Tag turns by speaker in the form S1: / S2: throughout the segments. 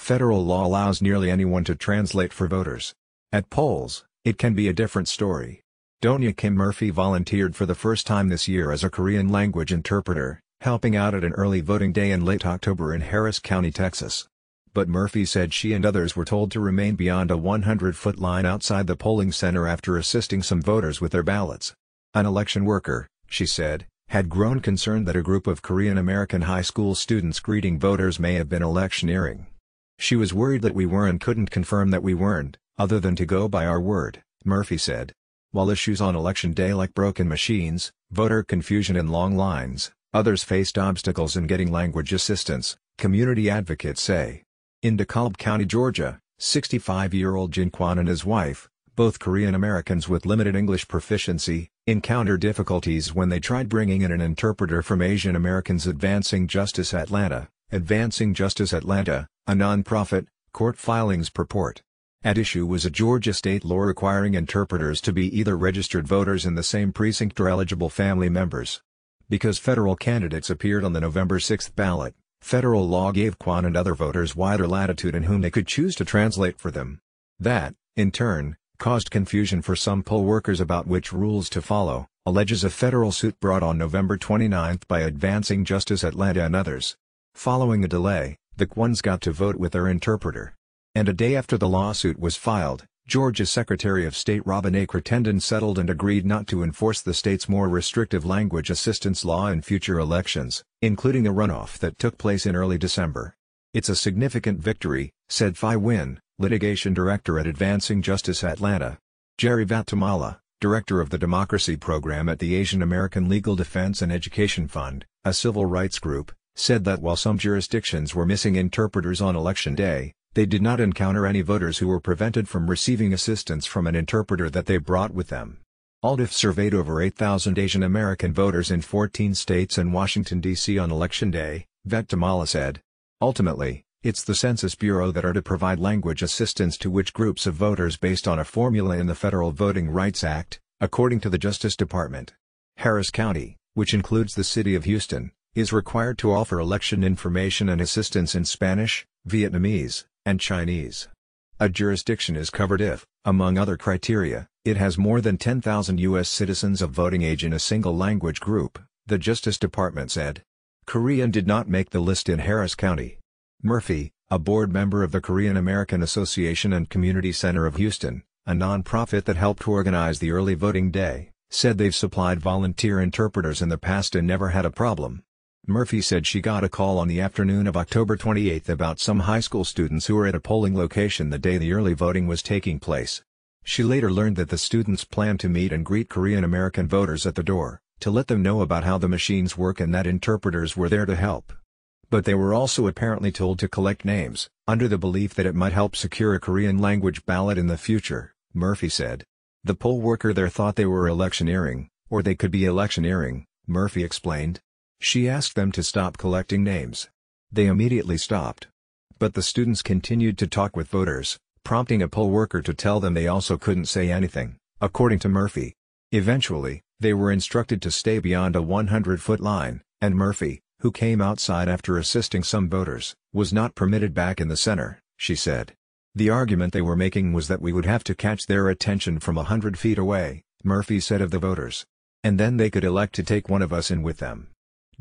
S1: Federal law allows nearly anyone to translate for voters. At polls, it can be a different story. Donya Kim Murphy volunteered for the first time this year as a Korean language interpreter, helping out at an early voting day in late October in Harris County, Texas. But Murphy said she and others were told to remain beyond a 100-foot line outside the polling center after assisting some voters with their ballots. An election worker, she said, had grown concerned that a group of Korean American high school students greeting voters may have been electioneering. She was worried that we were and couldn't confirm that we weren't, other than to go by our word, Murphy said. While issues on election day like broken machines, voter confusion and long lines, others faced obstacles in getting language assistance, community advocates say. In DeKalb County, Georgia, 65-year-old Jin Kwan and his wife, both Korean Americans with limited English proficiency, encountered difficulties when they tried bringing in an interpreter from Asian Americans Advancing Justice Atlanta, a non-profit, court filings purport. At issue was a Georgia state law requiring interpreters to be either registered voters in the same precinct or eligible family members. Because federal candidates appeared on the November 6 ballot, federal law gave Kwan and other voters wider latitude in whom they could choose to translate for them. That, in turn, caused confusion for some poll workers about which rules to follow, alleges a federal suit brought on November 29 by Advancing Justice Atlanta and others. Following a delay, the Kwans got to vote with their interpreter. And a day after the lawsuit was filed, Georgia Secretary of State Robin A. Crittenden settled and agreed not to enforce the state's more restrictive language assistance law in future elections, including a runoff that took place in early December. It's a significant victory, said Phi Win, litigation director at Advancing Justice Atlanta. Jerry Vatamala, director of the Democracy Program at the Asian American Legal Defense and Education Fund, a civil rights group, said that while some jurisdictions were missing interpreters on election day, they did not encounter any voters who were prevented from receiving assistance from an interpreter that they brought with them. ALDIF surveyed over 8,000 Asian American voters in 14 states and Washington, D.C. on Election Day, Vatamala said. Ultimately, it's the Census Bureau that are to provide language assistance to which groups of voters based on a formula in the Federal Voting Rights Act, according to the Justice Department. Harris County, which includes the city of Houston, is required to offer election information and assistance in Spanish, Vietnamese, and Chinese. A jurisdiction is covered if, among other criteria, it has more than 10,000 U.S. citizens of voting age in a single language group, the Justice Department said. Korean did not make the list in Harris County. Murphy, a board member of the Korean American Association and Community Center of Houston, a nonprofit that helped organize the early voting day, said they've supplied volunteer interpreters in the past and never had a problem. Murphy said she got a call on the afternoon of October 28 about some high school students who were at a polling location the day the early voting was taking place. She later learned that the students planned to meet and greet Korean American voters at the door, to let them know about how the machines work and that interpreters were there to help. But they were also apparently told to collect names, under the belief that it might help secure a Korean language ballot in the future, Murphy said. The poll worker there thought they were electioneering, or they could be electioneering, Murphy explained. She asked them to stop collecting names. They immediately stopped. But the students continued to talk with voters, prompting a poll worker to tell them they also couldn't say anything, according to Murphy. Eventually, they were instructed to stay beyond a 100-foot line, and Murphy, who came outside after assisting some voters, was not permitted back in the center, she said. The argument they were making was that we would have to catch their attention from 100 feet away, Murphy said of the voters. And then they could elect to take one of us in with them.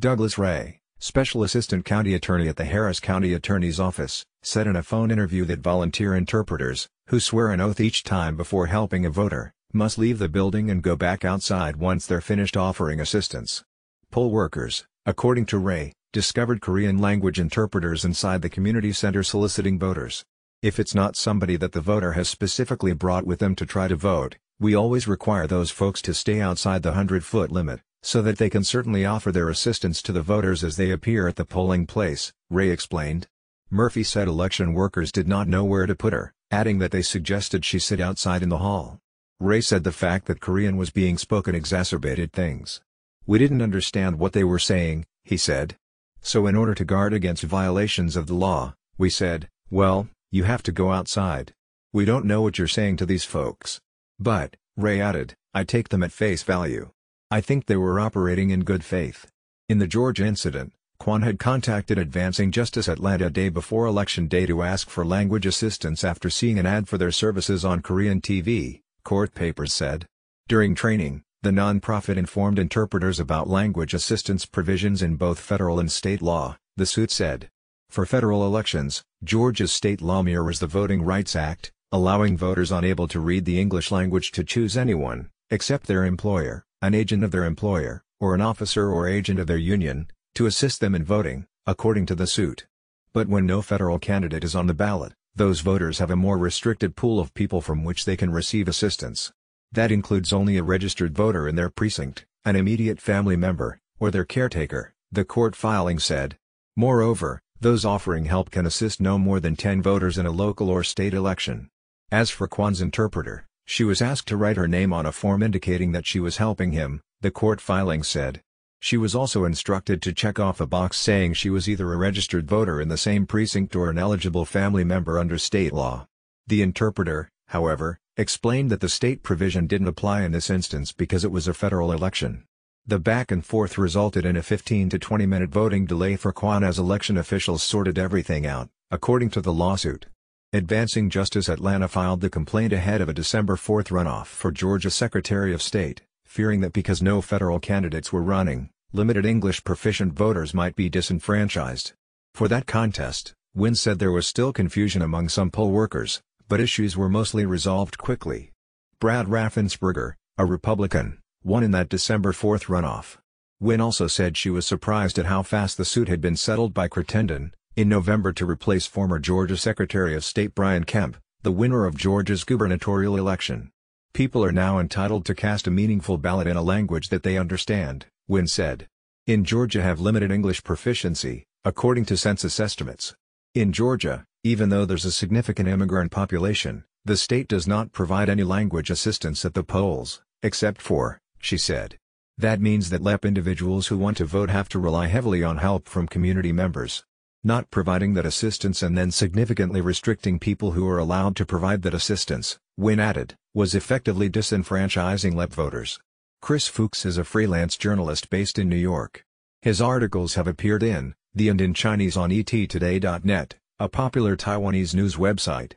S1: Douglas Ray, Special Assistant County Attorney at the Harris County Attorney's Office, said in a phone interview that volunteer interpreters, who swear an oath each time before helping a voter, must leave the building and go back outside once they're finished offering assistance. Poll workers, according to Ray, discovered Korean language interpreters inside the community center soliciting voters. If it's not somebody that the voter has specifically brought with them to try to vote, we always require those folks to stay outside the 100-foot limit, so that they can certainly offer their assistance to the voters as they appear at the polling place, Ray explained. Murphy said election workers did not know where to put her, adding that they suggested she sit outside in the hall. Ray said the fact that Korean was being spoken exacerbated things. We didn't understand what they were saying, he said. So in order to guard against violations of the law, we said, well, you have to go outside. We don't know what you're saying to these folks. But, Ray added, I take them at face value. I think they were operating in good faith. In the Georgia incident, Kwan had contacted Advancing Justice Atlanta a day before Election Day to ask for language assistance after seeing an ad for their services on Korean TV, court papers said. During training, the nonprofit informed interpreters about language assistance provisions in both federal and state law, the suit said. For federal elections, Georgia's state law mirrors the Voting Rights Act, allowing voters unable to read the English language to choose anyone, except their employer, an agent of their employer, or an officer or agent of their union, to assist them in voting, according to the suit. But when no federal candidate is on the ballot, those voters have a more restricted pool of people from which they can receive assistance. That includes only a registered voter in their precinct, an immediate family member, or their caretaker, the court filing said. Moreover, those offering help can assist no more than 10 voters in a local or state election. As for Kwan's interpreter, she was asked to write her name on a form indicating that she was helping him, the court filing said. She was also instructed to check off a box saying she was either a registered voter in the same precinct or an eligible family member under state law. The interpreter, however, explained that the state provision didn't apply in this instance because it was a federal election. The back and forth resulted in a 15 to 20-minute voting delay for Kwan as election officials sorted everything out, according to the lawsuit. Advancing Justice Atlanta filed the complaint ahead of a December 4 runoff for Georgia Secretary of State, fearing that because no federal candidates were running, limited English proficient voters might be disenfranchised. For that contest, Wynn said there was still confusion among some poll workers, but issues were mostly resolved quickly. Brad Raffensperger, a Republican, won in that December 4 runoff. Wynn also said she was surprised at how fast the suit had been settled by Crittenden, in November to replace former Georgia Secretary of State Brian Kemp, the winner of Georgia's gubernatorial election. People are now entitled to cast a meaningful ballot in a language that they understand, Wynn said. In Georgia have limited English proficiency, according to census estimates. In Georgia, even though there's a significant immigrant population, the state does not provide any language assistance at the polls, except for, she said. That means that LEP individuals who want to vote have to rely heavily on help from community members. Not providing that assistance and then significantly restricting people who are allowed to provide that assistance, Wynn added, was effectively disenfranchising LEP voters. Chris Fuchs is a freelance journalist based in New York. His articles have appeared in The and in Chinese on ETtoday.net, a popular Taiwanese news website.